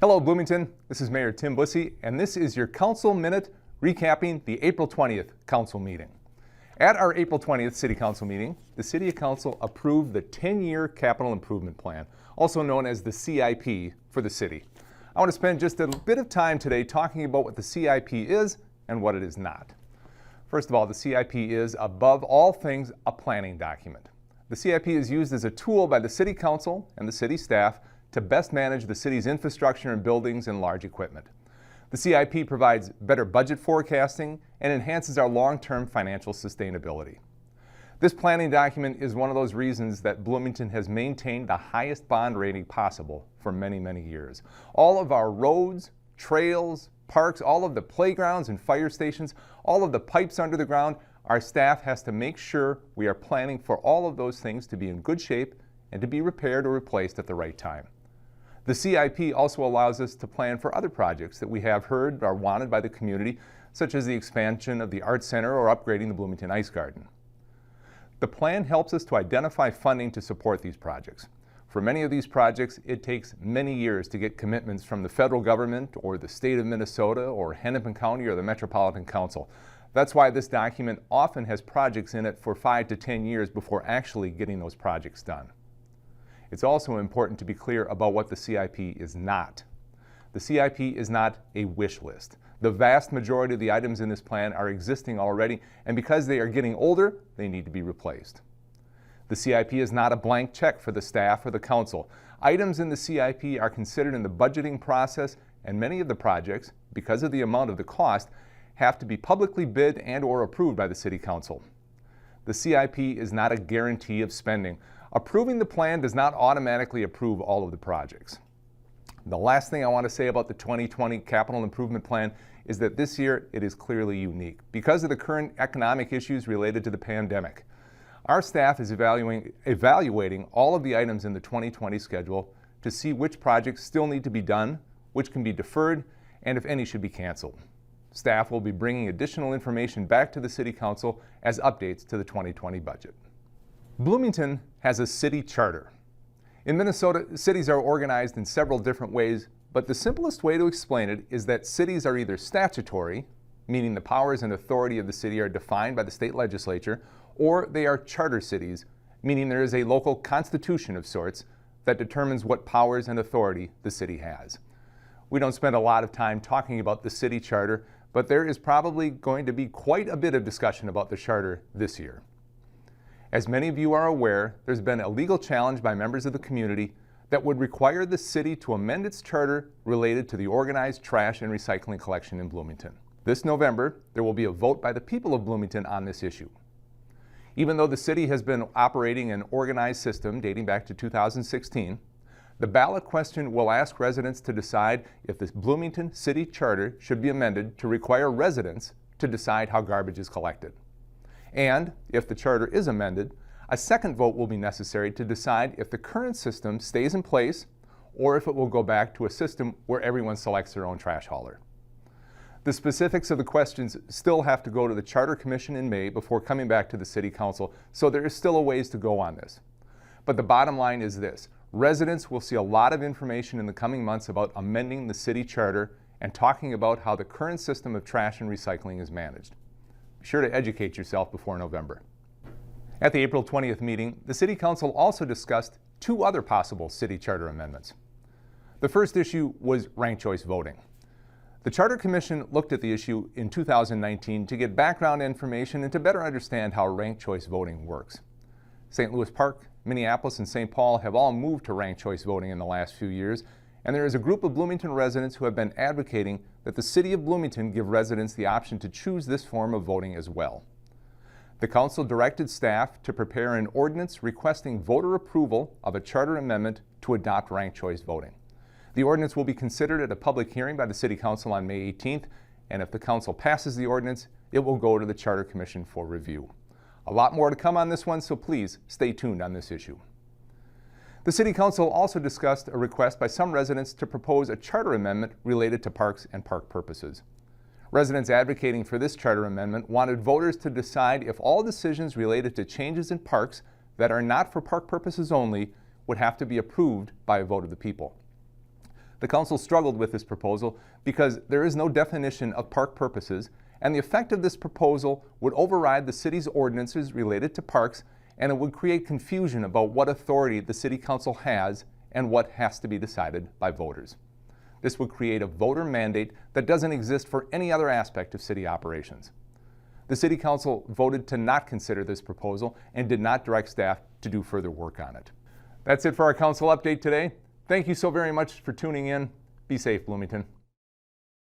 Hello Bloomington, this is Mayor Tim Busse, and this is your Council Minute recapping the April 20th Council meeting. At our April 20th City Council meeting, the City Council approved the 10-year Capital Improvement Plan, also known as the CIP for the city. I want to spend just a bit of time today talking about what the CIP is and what it is not. First of all, the CIP is, above all things, a planning document. The CIP is used as a tool by the City Council and the city staff to best manage the city's infrastructure and buildings and large equipment. The CIP provides better budget forecasting and enhances our long-term financial sustainability. This planning document is one of those reasons that Bloomington has maintained the highest bond rating possible for many, many years. All of our roads, trails, parks, all of the playgrounds and fire stations, all of the pipes under the ground, our staff has to make sure we are planning for all of those things to be in good shape and to be repaired or replaced at the right time. The CIP also allows us to plan for other projects that we have heard are wanted by the community, such as the expansion of the Arts Center or upgrading the Bloomington Ice Garden. The plan helps us to identify funding to support these projects. For many of these projects, it takes many years to get commitments from the federal government or the state of Minnesota or Hennepin County or the Metropolitan Council. That's why this document often has projects in it for 5 to 10 years before actually getting those projects done. It's also important to be clear about what the CIP is not. The CIP is not a wish list. The vast majority of the items in this plan are existing already, and because they are getting older, they need to be replaced. The CIP is not a blank check for the staff or the council. Items in the CIP are considered in the budgeting process, and many of the projects, because of the amount of the cost, have to be publicly bid and/or approved by the City Council. The CIP is not a guarantee of spending. Approving the plan does not automatically approve all of the projects. The last thing I want to say about the 2020 Capital Improvement Plan is that this year it is clearly unique because of the current economic issues related to the pandemic. Our staff is evaluating all of the items in the 2020 schedule to see which projects still need to be done, which can be deferred, and if any should be canceled. Staff will be bringing additional information back to the City Council as updates to the 2020 budget. Bloomington has a city charter. In Minnesota, cities are organized in several different ways, but the simplest way to explain it is that cities are either statutory, meaning the powers and authority of the city are defined by the state legislature, or they are charter cities, meaning there is a local constitution of sorts that determines what powers and authority the city has. We don't spend a lot of time talking about the city charter, but there is probably going to be quite a bit of discussion about the charter this year. As many of you are aware, there's been a legal challenge by members of the community that would require the city to amend its charter related to the organized trash and recycling collection in Bloomington. This November, there will be a vote by the people of Bloomington on this issue. Even though the city has been operating an organized system dating back to 2016, the ballot question will ask residents to decide if the Bloomington City Charter should be amended to require residents to decide how garbage is collected. And if the charter is amended, a second vote will be necessary to decide if the current system stays in place or if it will go back to a system where everyone selects their own trash hauler. The specifics of the questions still have to go to the Charter Commission in May before coming back to the City Council, so there is still a ways to go on this. But the bottom line is this: residents will see a lot of information in the coming months about amending the city charter and talking about how the current system of trash and recycling is managed. Be sure to educate yourself before November. At the April 20th meeting, the City Council also discussed 2 other possible city charter amendments. The first issue was ranked choice voting. The Charter Commission looked at the issue in 2019 to get background information and to better understand how ranked choice voting works. St. Louis Park, Minneapolis, and St. Paul have all moved to ranked choice voting in the last few years, and there is a group of Bloomington residents who have been advocating that the City of Bloomington give residents the option to choose this form of voting as well. The Council directed staff to prepare an ordinance requesting voter approval of a charter amendment to adopt ranked choice voting. The ordinance will be considered at a public hearing by the City Council on May 18th, and if the Council passes the ordinance, it will go to the Charter Commission for review. A lot more to come on this one, so please stay tuned on this issue. The City Council also discussed a request by some residents to propose a charter amendment related to parks and park purposes. Residents advocating for this charter amendment wanted voters to decide if all decisions related to changes in parks that are not for park purposes only would have to be approved by a vote of the people. The council struggled with this proposal because there is no definition of park purposes, and the effect of this proposal would override the city's ordinances related to parks, and it would create confusion about what authority the city council has and what has to be decided by voters. This would create a voter mandate that doesn't exist for any other aspect of city operations. The city council voted to not consider this proposal and did not direct staff to do further work on it. That's it for our council update today. Thank you so very much for tuning in. Be safe, Bloomington.